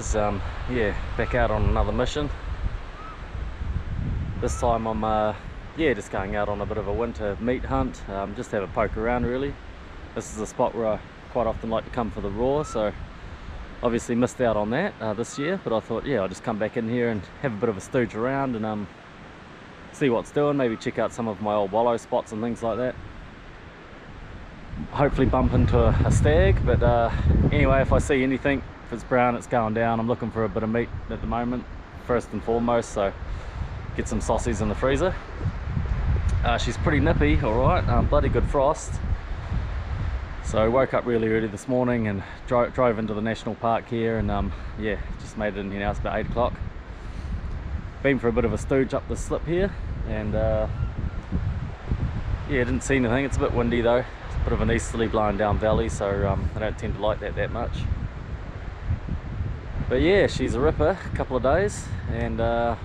guys. Yeah, back out on another mission. This time I'm yeah, just going out on a bit of a winter meat hunt, just have a poke around really. This is a spot where I quite often like to come for the raw, so obviously missed out on that this year, but I thought, yeah, I'll just come back in here and have a bit of a stooge around and see what's doing, maybe check out some of my old wallow spots and things like that. Hopefully bump into a stag, but anyway, if I see anything, if it's brown, it's going down. I'm looking for a bit of meat at the moment, first and foremost, so get some sausages in the freezer. She's pretty nippy, alright, bloody good frost. So I woke up really early this morning and drove into the national park here, and yeah, just made it in here now. It's about 8 o'clock. Been for a bit of a stooge up the slip here, and yeah, didn't see anything. It's a bit windy though. It's a bit of an easterly blowing down valley, so I don't tend to like that much. But yeah, she's a ripper, a couple of days, and yeah,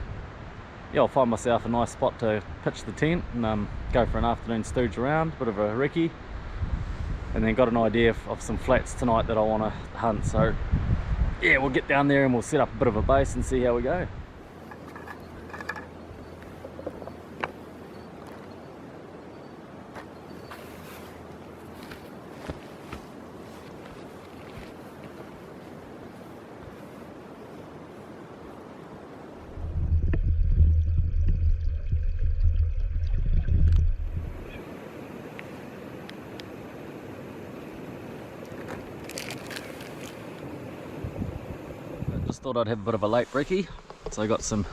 I'll find myself a nice spot to pitch the tent and go for an afternoon stooge around, a bit of a recce, and then got an idea of some flats tonight that I want to hunt. So yeah, we'll get down there and we'll set up a bit of a base and see how we go. Just thought I'd have a bit of a late brekkie, so I got some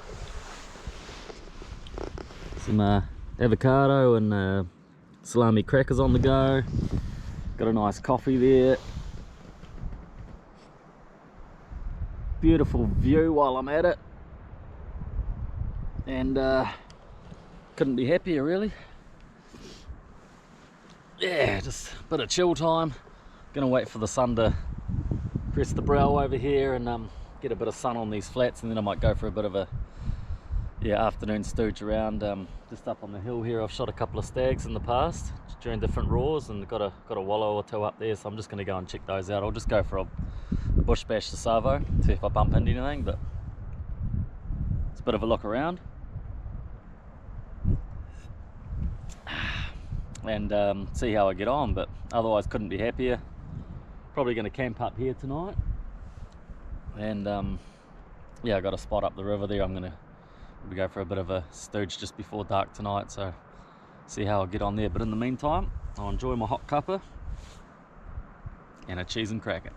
avocado and salami crackers on the go. Got a nice coffee there. Beautiful view while I'm at it, and couldn't be happier really. Yeah, just a bit of chill time. Gonna wait for the sun to crest the brow over here and get a bit of sun on these flats, and then I might go for a bit of a afternoon stooge around just up on the hill here. I've shot a couple of stags in the past during different roars and got a wallow or two up there, so I'm just going to go and check those out. I'll just go for a bush bash to Savo, see if I bump into anything, but it's a bit of a look around and see how I get on. But otherwise couldn't be happier. Probably going to camp up here tonight, and yeah, I got a spot up the river there. I'm going to go for a bit of a stooge just before dark tonight, so see how I get on there. But in the meantime, I'll enjoy my hot cuppa and a cheese and cracker.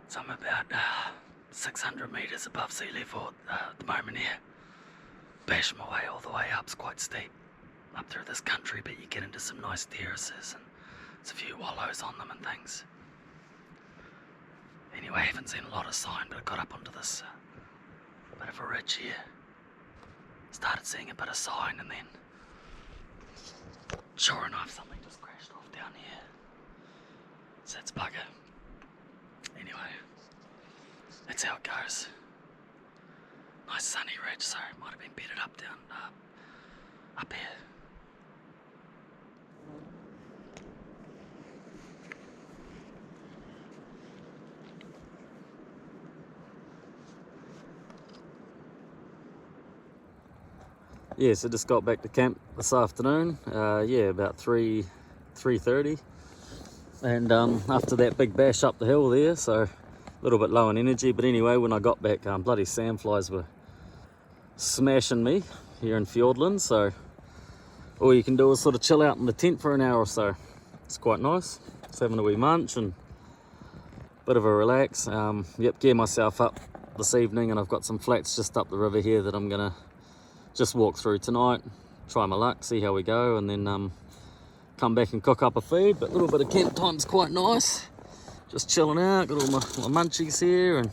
So I'm about 600 metres above sea level at the moment here. Bash my way all the way up. It's quite steep up through this country, but you get into some nice terraces and there's a few wallows on them and things. Anyway, I haven't seen a lot of sign, but I got up onto this bit of a ridge here. Started seeing a bit of sign, and then sure enough something just crashed off down here. So that's bugger. Anyway, that's how it goes. Nice sunny ridge, so it might have been bedded up down up here. Yeah, so just got back to camp this afternoon. Yeah, about 3:30, and after that big bash up the hill there, so a little bit low on energy. But anyway, when I got back, bloody sandflies were smashing me here in Fiordland. So all you can do is sort of chill out in the tent for an hour or so. It's quite nice. Just having a wee munch and a bit of a relax. Yep, gear myself up this evening, and I've got some flats just up the river here that I'm gonna just walk through tonight, try my luck, see how we go, and then come back and cook up a feed. But a little bit of camp time's quite nice. Just chilling out, got all my munchies here, and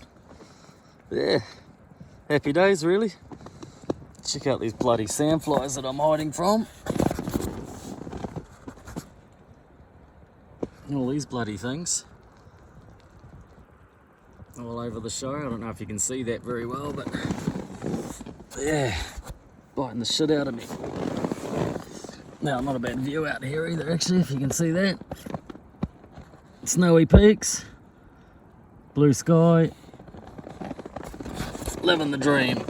yeah, happy days really. Check out these bloody sandflies that I'm hiding from. All these bloody things all over the show. I don't know if you can see that very well, but yeah, biting the shit out of me. Now, not a bad view out here either, actually, if you can see that. Snowy peaks, blue sky, living the dream.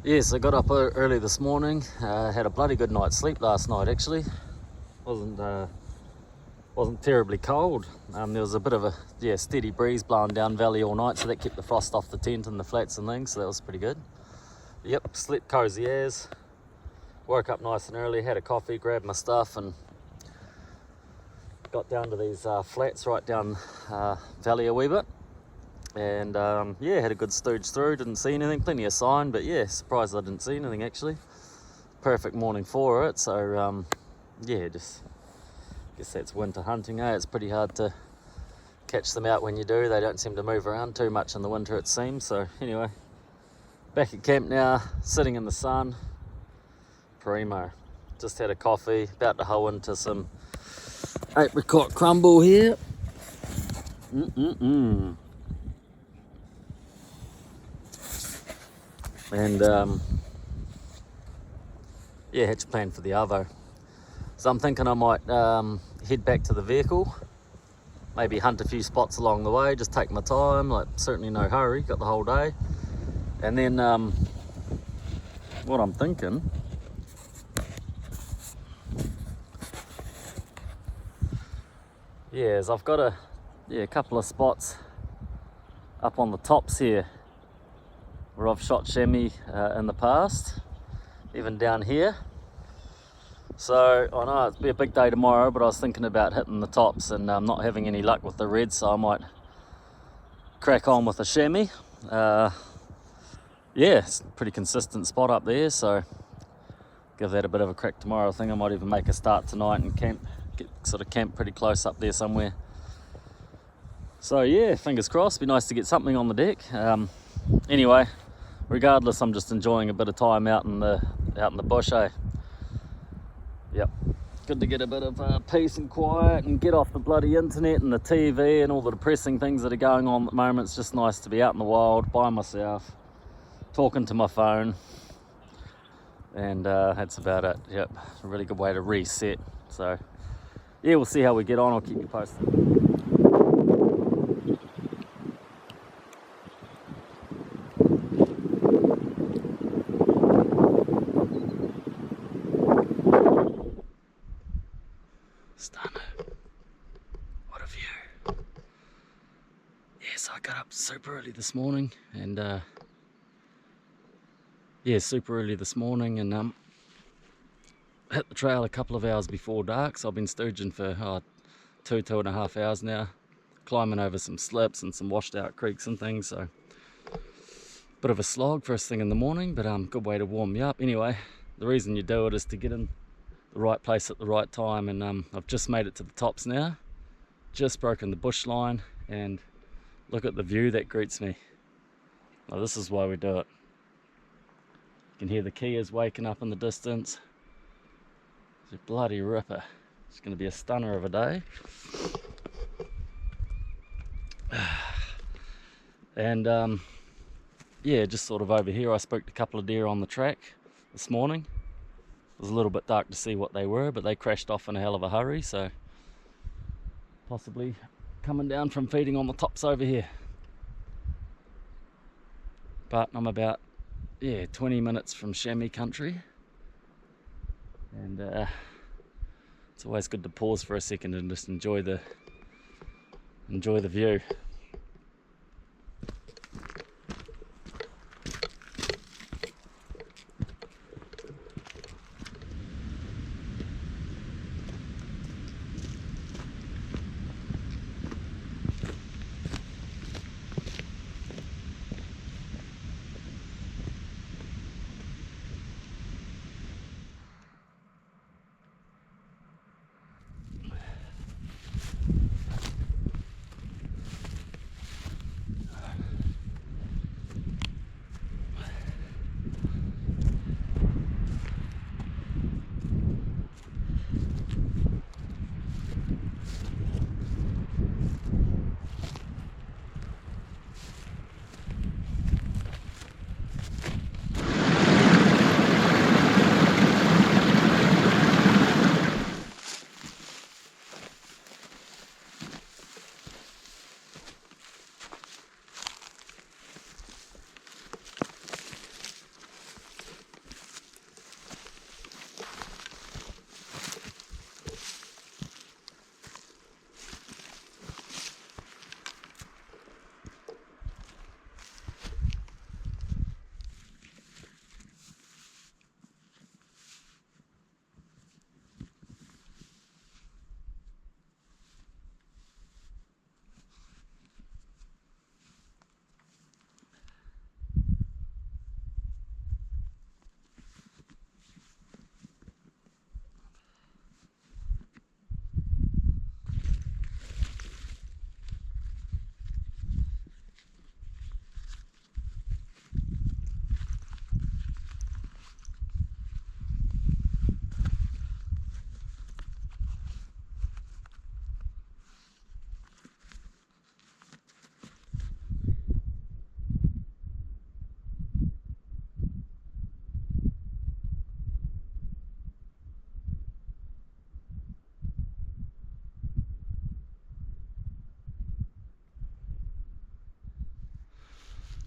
Yes, I got up early this morning. Had a bloody good night's sleep last night. Actually, wasn't terribly cold. There was a bit of a steady breeze blowing down valley all night, so that kept the frost off the tent and the flats and things. So that was pretty good. Yep, slept cozy as. Woke up nice and early, had a coffee, grabbed my stuff, and got down to these flats right down valley a wee bit. And yeah, had a good stooge through, didn't see anything, plenty of sign, but yeah, surprised I didn't see anything actually. Perfect morning for it, so yeah, just guess that's winter hunting, eh? It's pretty hard to catch them out when you do. They don't seem to move around too much in the winter, it seems. So anyway, back at camp now, sitting in the sun, primo. Just had a coffee, about to hoe into some apricot crumble here. And yeah, hatch plan for the arvo. So I'm thinking I might head back to the vehicle, maybe hunt a few spots along the way, just take my time, like certainly no hurry, got the whole day. And then what I'm thinking is I've got a couple of spots up on the tops here where I've shot chamois in the past, even down here. So I know it'll be a big day tomorrow, but I was thinking about hitting the tops and not having any luck with the reds, so I might crack on with a chamois. Yeah, it's a pretty consistent spot up there, so give that a bit of a crack tomorrow. I think I might even make a start tonight and camp pretty close up there somewhere. So yeah, fingers crossed. Be nice to get something on the deck. Anyway, regardless, I'm just enjoying a bit of time out in the bush, eh? Yep. Good to get a bit of peace and quiet and get off the bloody internet and the TV and all the depressing things that are going on at the moment. It's just nice to be out in the wild by myself, talking to my phone, and that's about it. Yep, a really good way to reset. So yeah, we'll see how we get on. I'll keep you posted. Stunner. What a view. Yes, I got up super early this morning and hit the trail a couple of hours before dark. So I've been stooging for 2.5 hours now, climbing over some slips and some washed out creeks and things. So bit of a slog first thing in the morning, but good way to warm me up. Anyway, the reason you do it is to get in the right place at the right time, and I've just made it to the tops now, just broken the bush line, and look at the view that greets me. Now this is why we do it. You can hear the Kias waking up in the distance. It's a bloody ripper. It's going to be a stunner of a day. And yeah, just sort of over here I spooked a couple of deer on the track this morning. It was a little bit dark to see what they were, but they crashed off in a hell of a hurry, so possibly coming down from feeding on the tops over here. But I'm about 20 minutes from chamois country, and it's always good to pause for a second and just enjoy the view.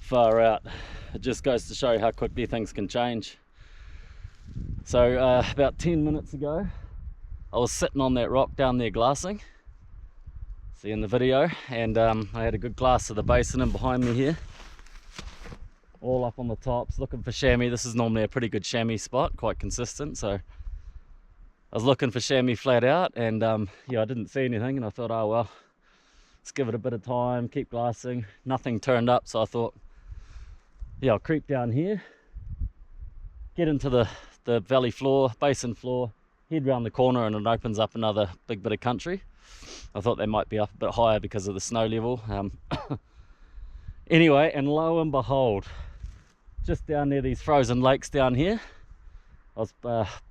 Far out. It just goes to show how quickly things can change. So about 10 minutes ago I was sitting on that rock down there glassing, see in the video, and I had a good glass of the basin in behind me here, all up on the tops, looking for chamois. This is normally a pretty good chamois spot, quite consistent. So I was looking for chamois flat out, and yeah, I didn't see anything, and I thought, oh well, let's give it a bit of time, keep glassing. Nothing turned up, so I thought, yeah, I'll creep down here, get into the valley floor, basin floor, head round the corner, and it opens up another big bit of country. I thought they might be up a bit higher because of the snow level. Anyway, and lo and behold, just down near these frozen lakes down here, I was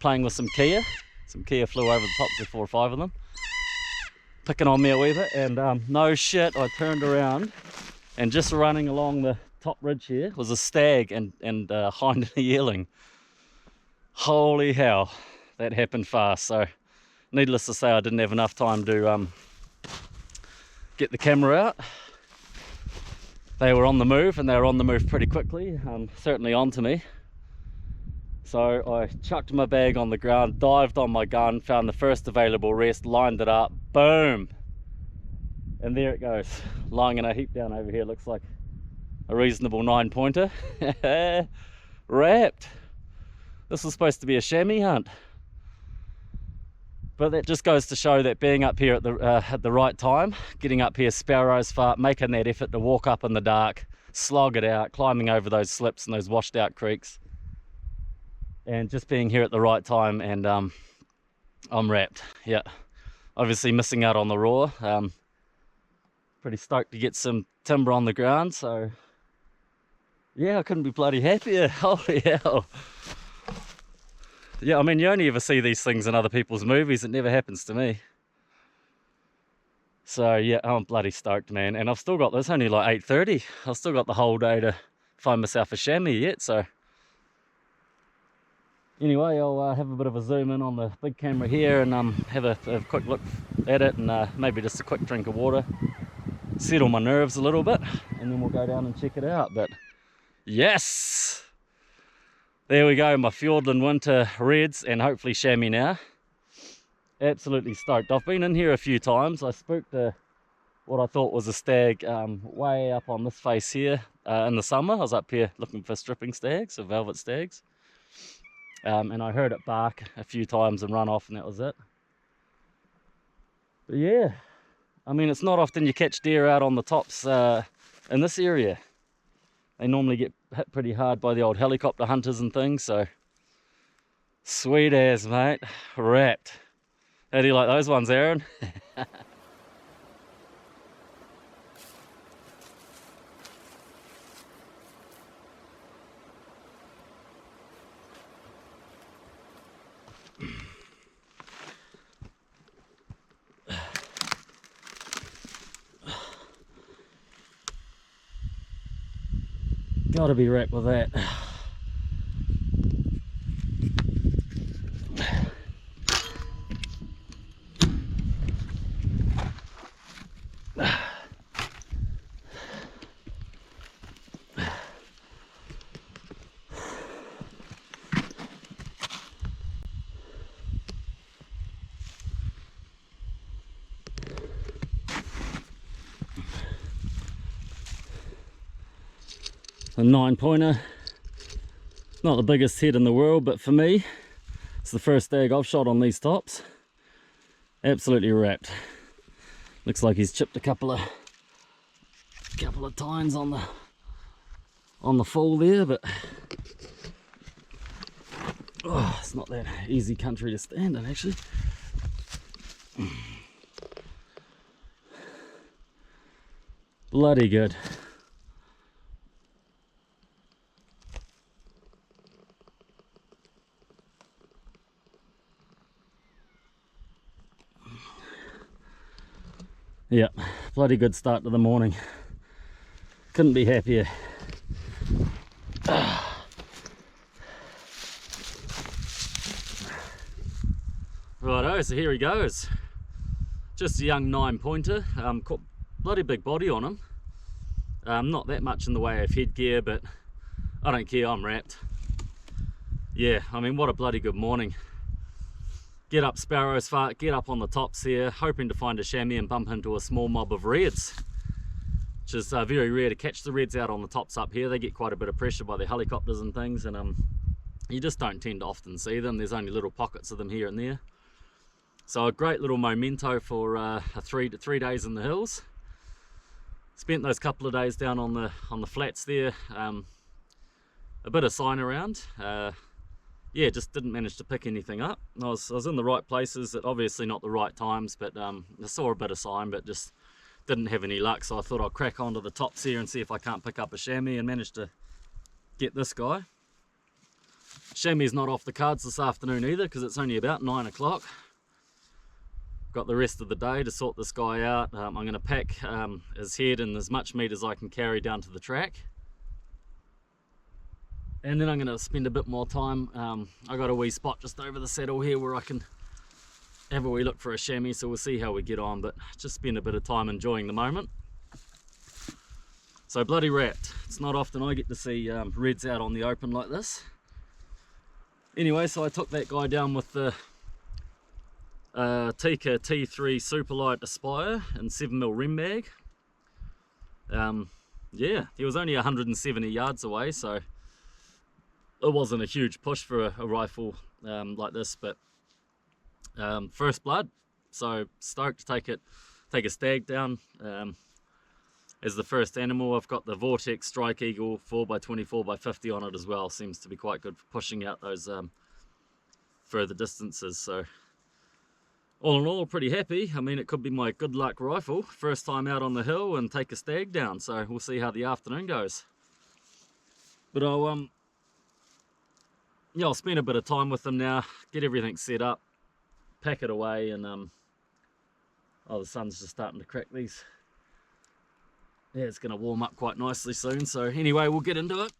playing with some Kia. Some Kia flew over the tops of 4 or 5 of them, picking on me a wee bit, and no shit, I turned around, and just running along the top ridge here was a stag and hind and a yearling. Holy hell, that happened fast. So needless to say, I didn't have enough time to get the camera out. They were on the move, and they were on the move pretty quickly, certainly onto me. So I chucked my bag on the ground, dived on my gun, found the first available rest, lined it up, boom! And there it goes, lying in a heap down over here. Looks like a reasonable 9-pointer. Wrapped. This was supposed to be a chamois hunt. But that just goes to show that being up here at the right time, getting up here sparrows fart, making that effort to walk up in the dark, slog it out, climbing over those slips and those washed out creeks, and just being here at the right time, and I'm wrapped. Yeah, obviously missing out on the roar. Pretty stoked to get some timber on the ground, so yeah, I couldn't be bloody happier. Holy hell. Yeah, I mean, you only ever see these things in other people's movies. It never happens to me. So yeah, I'm bloody stoked, man. And I've still got this, only like 8:30. I've still got the whole day to find myself a chamois yet. So anyway, I'll have a bit of a zoom in on the big camera here, and have a quick look at it, and maybe just a quick drink of water, settle my nerves a little bit, and then we'll go down and check it out. But yes! There we go, my Fiordland winter reds, and hopefully chamois now. Absolutely stoked. I've been in here a few times. I spooked what I thought was a stag way up on this face here in the summer. I was up here looking for stripping stags, or velvet stags. And I heard it bark a few times and run off, and that was it. But yeah, I mean, it's not often you catch deer out on the tops in this area. They normally get hit pretty hard by the old helicopter hunters and things, so sweet as, mate. Wrapped. How do you like those ones, Aaron? Gotta be wrapped with that. A 9-pointer, not the biggest head in the world, but for me, it's the first stag I've shot on these tops. Absolutely wrapped. Looks like he's chipped a couple of tines on the fall there, but oh, it's not that easy country to stand in, actually. Bloody good. Yeah, bloody good start to the morning. Couldn't be happier. Righto, so here he goes. Just a young 9-pointer. Caught bloody big body on him. Not that much in the way of headgear, but I don't care, I'm wrapped. Yeah, I mean, what a bloody good morning. Get up sparrows fart, get up on the tops here, hoping to find a chamois and bump into a small mob of reds. which is very rare to catch the reds out on the tops up here. They get quite a bit of pressure by their helicopters and things, and you just don't tend to often see them. There's only little pockets of them here and there. So a great little memento for three days in the hills. Spent those couple of days down on the flats there. A bit of sign around. Yeah, just didn't manage to pick anything up. I was in the right places at obviously not the right times, but I saw a bit of sign, but just didn't have any luck. So I thought I'll crack onto the tops here and see if I can't pick up a chamois, and managed to get this guy. Chamois is not off the cards this afternoon either, because it's only about 9 o'clock. Got the rest of the day to sort this guy out. I'm going to pack his head and as much meat as I can carry down to the track. And then I'm going to spend a bit more time. I got a wee spot just over the saddle here where I can have a wee look for a chamois, so we'll see how we get on, but just spend a bit of time enjoying the moment. So bloody wrapped. It's not often I get to see reds out on the open like this. Anyway, so I took that guy down with the Tika T3 Superlight Aspire and 7mm rem mag. Yeah, he was only 170 yards away, so it wasn't a huge push for a rifle like this, but first blood, so stoked to take a stag down as the first animal. I've got the Vortex Strike Eagle 4x24x50 on it as well. Seems to be quite good for pushing out those further distances. So all in all, pretty happy. I mean, it could be my good luck rifle, first time out on the hill and take a stag down, so we'll see how the afternoon goes. But yeah, I'll spend a bit of time with them now, get everything set up, pack it away, and oh, the sun's just starting to crack these. Yeah, it's going to warm up quite nicely soon, so anyway, we'll get into it.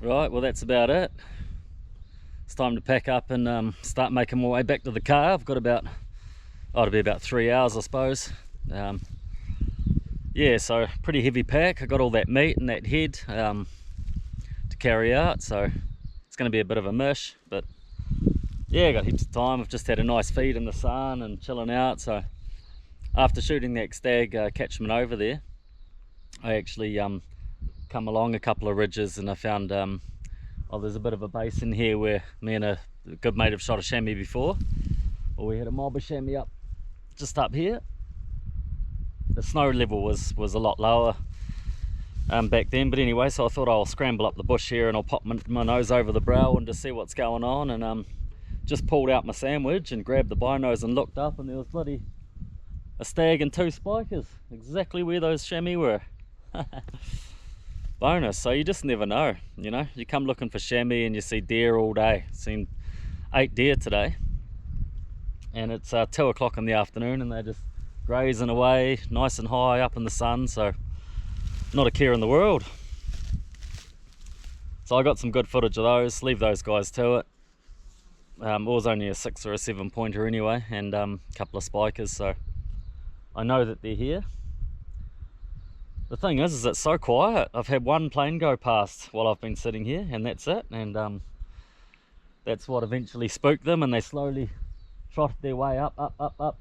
Right, well that's about it. It's time to pack up and start making my way back to the car. I've got about, it'll be about 3 hours I suppose. Yeah, so pretty heavy pack. I got all that meat and that head to carry out, so it's going to be a bit of a mish, but yeah, got heaps of time. I've just had a nice feed in the sun and chilling out. So after shooting that stag catchment over there, I actually come along a couple of ridges and I found oh, there's a bit of a basin here where me and a good mate have shot a chamois before. Well, we had a mob of chamois up just up here. The snow level was a lot lower back then, but anyway, so I thought I'll scramble up the bush here and I'll pop my nose over the brow and just see what's going on. And just pulled out my sandwich and grabbed the binos and looked up, and there was bloody a stag and 2 spikers exactly where those chamois were. Bonus. So you just never know, you know, you come looking for chamois and you see deer all day. Seen 8 deer today, and it's 2 o'clock in the afternoon and they're just grazing away nice and high up in the sun, so not a care in the world. So I got some good footage of those. Leave those guys to it. It was only a 6 or a 7 pointer anyway, and a couple of spikers, so I know that they're here. The thing is it's so quiet. I've had 1 plane go past while I've been sitting here, and that's it. And that's what eventually spooked them, and they slowly trotted their way up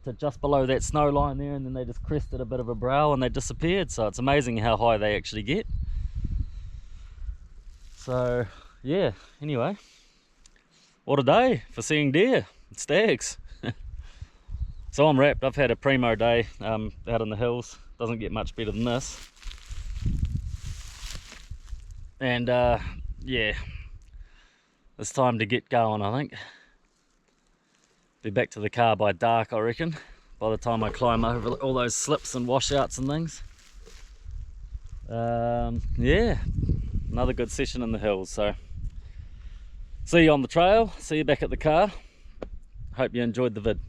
to just below that snow line there, and then they just crested a bit of a brow and they disappeared. So it's amazing how high they actually get. So yeah, anyway, what a day for seeing deer and stags. So I'm wrapped. I've had a primo day out in the hills. Doesn't get much better than this. And yeah, it's time to get going, I think. Be back to the car by dark, I reckon, by the time I climb over all those slips and washouts and things. Yeah, another good session in the hills. So see you on the trail, see you back at the car. Hope you enjoyed the vid.